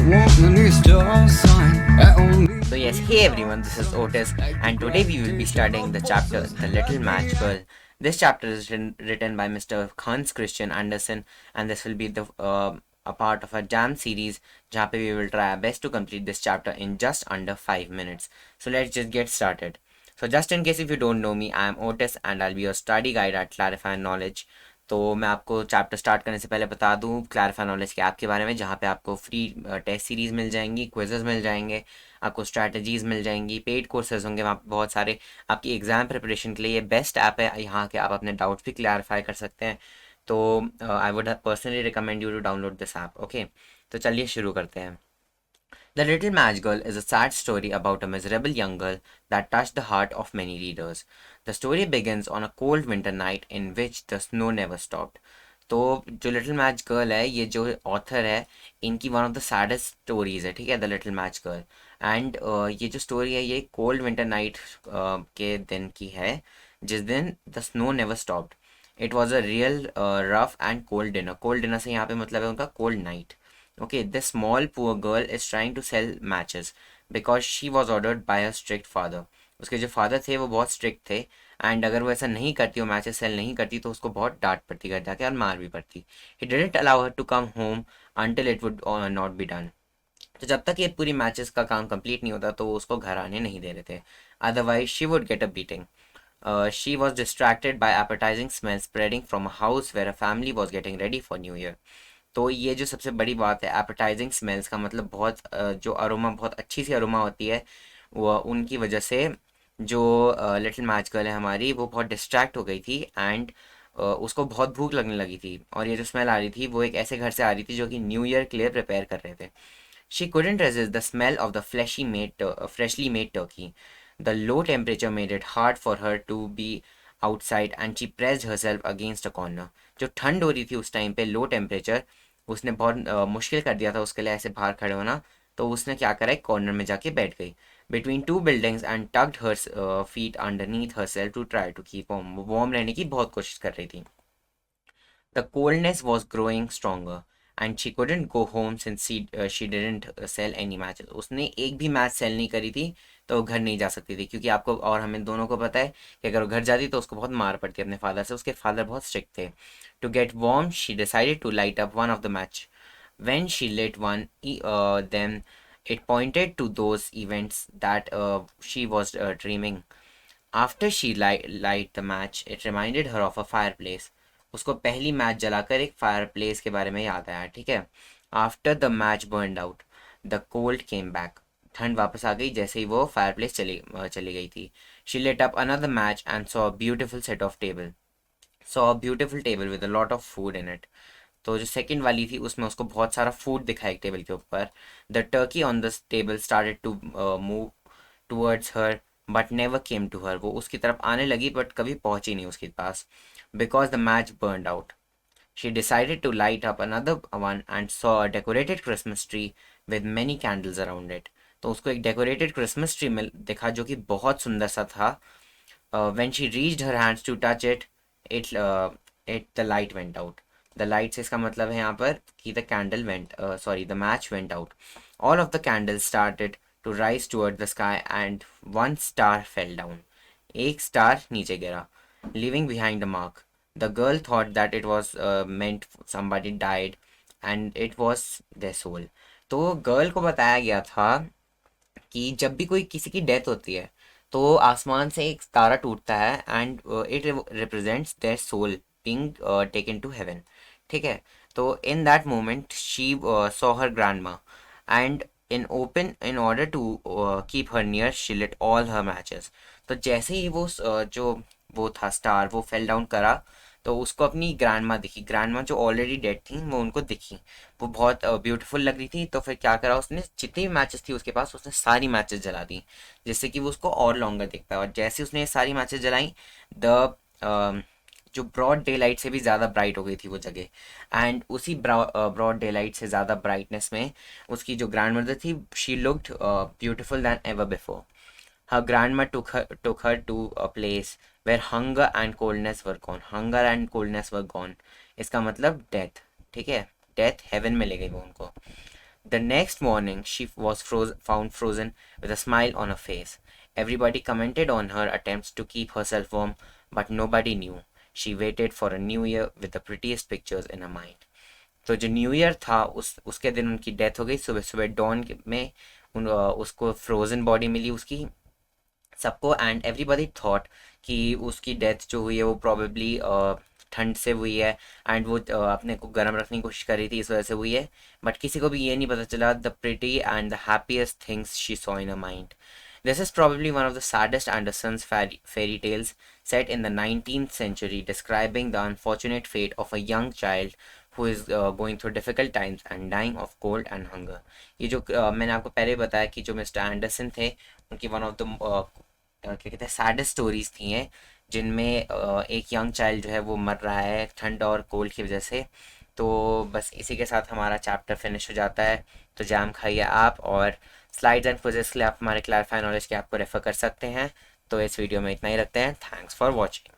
So yes, hey everyone, this is Otis, and today we will be studying the chapter The Little Match Girl. This chapter is written by Mr. Hans Christian Andersen, and this will be the a part of a jam series जहाँ पे we will try our best to complete this chapter in just under 5 minutes. So let's just get started. So just in case if you don't know me, I am Otis and I'll be your study guide at Clarify Knowledge. तो मैं आपको chapter start करने से पहले बता दूं clarify knowledge के app के बारे में, जहाँ पे आपको फ्री टेस्ट सीरीज़ मिल जाएंगी, क्विजेस मिल जाएंगे, आपको स्ट्रैटेजीज़ मिल जाएंगी, पेड कोर्सेज होंगे वहाँ पे बहुत सारे। आपकी एग्ज़ाम प्रिपरेशन के लिए ये बेस्ट ऐप है, यहाँ के आप अपने डाउट्स भी क्लैरिफाई कर सकते हैं। तो I would personally recommend you to download this app. Okay, तो चलिए शुरू करते हैं। The Little Match Girl is a sad story about a miserable young girl that touched the heart of many readers. The story begins on a cold winter night in which the snow never stopped. तो जो little match girl है, ये जो author है, इनकी one of the saddest stories है, ठीक है, the little match girl. And ये जो स्टोरी है ये कोल्ड विंटर नाइट के दिन की है, जिस दिन the snow never stopped. It was a real rough and cold dinner. Cold dinner से यहाँ पे मतलब है उनका cold night. Okay, this small poor girl is trying to sell matches because she was ordered by her strict father. उसके जो father थे वो बहुत स्ट्रिक्ट थे, एंड अगर वो ऐसा नहीं करती, वो मैचेस सेल नहीं करती, तो उसको बहुत डांट पड़ती घर जाके और मार भी पड़ती। He didn't allow her to come home until it would not be done. तो जब तक ये पूरी मैचेस का काम कंप्लीट नहीं होता तो वो उसको घर आने नहीं दे रहे थे। Otherwise she would get a beating. She was distracted by appetizing smells spreading from a house where a family was getting ready for New Year. तो ये जो सबसे बड़ी बात है, एपेटाइजिंग स्मेल्स का मतलब बहुत जो अरोमा, बहुत अच्छी सी अरोमा होती है, वो उनकी वजह से जो लिटिल मैच गर्ल है हमारी, वो बहुत डिस्ट्रैक्ट हो गई थी, एंड उसको बहुत भूख लगने लगी थी। और ये जो स्मेल आ रही थी वो एक ऐसे घर से आ रही थी जो कि न्यू ईयर के लिए प्रिपेयर कर रहे थे। She couldn't resist the smell of the freshly made turkey. The low temperature made it hard for her to be outside and she pressed herself against a corner. जो ठंड हो रही थी उस टाइम पे, लो टेम्परेचर, उसने बहुत मुश्किल कर दिया था उसके लिए ऐसे बाहर खड़े होना। तो उसने क्या करा, एक कॉर्नर में जाके बैठ गई between two buildings and tugged her feet underneath herself to try to keep warm रहने की बहुत कोशिश कर रही थी। The coldness was growing stronger and she couldn't go home since she didn't sell any matches. उसने एक भी मैच सेल नहीं करी थी, तो वो घर नहीं जा सकती थी, क्योंकि आपको और हमें दोनों को पता है कि अगर वो घर जाती तो उसको बहुत मार पड़ती अपने फादर से। उसके फादर बहुत स्ट्रिक्ट थे। To get warm, she decided to light up one of the match. When she lit one, then it pointed to those events that she was dreaming. After she light the match, it reminded her of a fireplace. उसको पहली match जलाकर एक fire place के बारे में याद आया, ठीक है। After the match burned out, the cold came back. ठंड वापस आ गई जैसे ही वो फायर प्लेस चली गई थी. She late up another match and saw a beautiful set of table. Saw a beautiful table with a lot of food in it. तो जो सेकंड वाली थी उसमें उसको बहुत सारा फूड दिखा एक टेबल के ऊपर. The turkey on the table started to move towards her but never came to her. वो उसकी तरफ आने लगी बट कभी पहुंची नहीं उसके पास. Because the match burned out, she decided to light up another one and saw a decorated Christmas tree with many candles around it. तो उसको एक डेकोरेटेड क्रिसमस ट्री में देखा जो कि बहुत सुंदर सा था. When she reached her hands to touch it, the light went out. The light से इसका मतलब है यहाँ पर कि the match went out. All of the candles started to rise toward the sky and one star fell down. एक star नीचे गिरा, leaving behind a mark. The girl thought that it was meant somebody died and it was their soul. तो girl को बताया गया था कि जब भी कोई किसी की डेथ होती है तो आसमान से एक तारा टूटता है and it represents their soul being taken to heaven, ठीक है। तो in that moment she saw her grandma and in order to keep her near she lit all her matches. तो जैसे ही वो जो वो था स्टार, वो फेल डाउन करा, तो उसको अपनी ग्रैंडमा दिखी. ग्रैंडमा जो ऑलरेडी डेड थी वो उनको दिखी. वो बहुत ब्यूटीफुल लग रही थी. तो फिर क्या करा उसने, जितनी भी मैचेस थी उसके पास उसने सारी मैचेस जला दी, जिससे कि वो उसको और लॉन्गर दिख पाए. और जैसे उसने ये सारी मैचेस जलाई, द जो ब्रॉड डे लाइट से भी ज़्यादा ब्राइट हो गई थी वो जगह. एंड उसी ब्रॉड डे लाइट से ज़्यादा ब्राइटनेस में उसकी जो ग्रैंड मदर थी, she looked beautiful than ever before. Her grandma took her to a place where hunger and coldness were gone. Hunger and coldness were gone. इसका मतलब death, ठीक है, डेथ हेवन में ले गई वो उनको. The next morning, she was found frozen with a smile on her face. Everybody commented on her attempts to keep herself warm, but nobody knew. She waited for a new year with the prettiest pictures in her mind. तो जो new year था उसके दिन उनकी death हो गई। सुबह सुबह डॉन में उसको फ्रोजन बॉडी मिली उसकी सबको, एंड एवरीबडी थॉट कि उसकी डेथ जो हुई है वो प्रॉबेबली ठंड से हुई है, एंड वो अपने को गर्म रखने की कोशिश कर रही थी, इस वजह से हुई है। बट किसी को भी ये नहीं पता चला the pretty and the happiest things she saw in a mind. This is probably one of the saddest Andersen's fairy tales, set in the 19th century, describing the unfortunate fate of a young child who is going through difficult times and dying of cold and hunger. ये जो मैंने आपको पहले बताया कि जो mister Anderson थे उनकी वन ऑफ द क्या कहते हैं सैडेस्ट स्टोरीज थी हैं, जिनमें एक यंग चाइल्ड जो है वो मर रहा है ठंड और कोल्ड की वजह से। तो बस इसी के साथ हमारा चैप्टर फिनिश हो जाता है। तो जैम खाइए आप, और स्लाइड्स एंड क्विज़ेस के लिए आप हमारे क्लैरिफाई नॉलेज के आपको रेफर कर सकते हैं। तो इस वीडियो में इतना ही रखते हैं। Thanks for watching.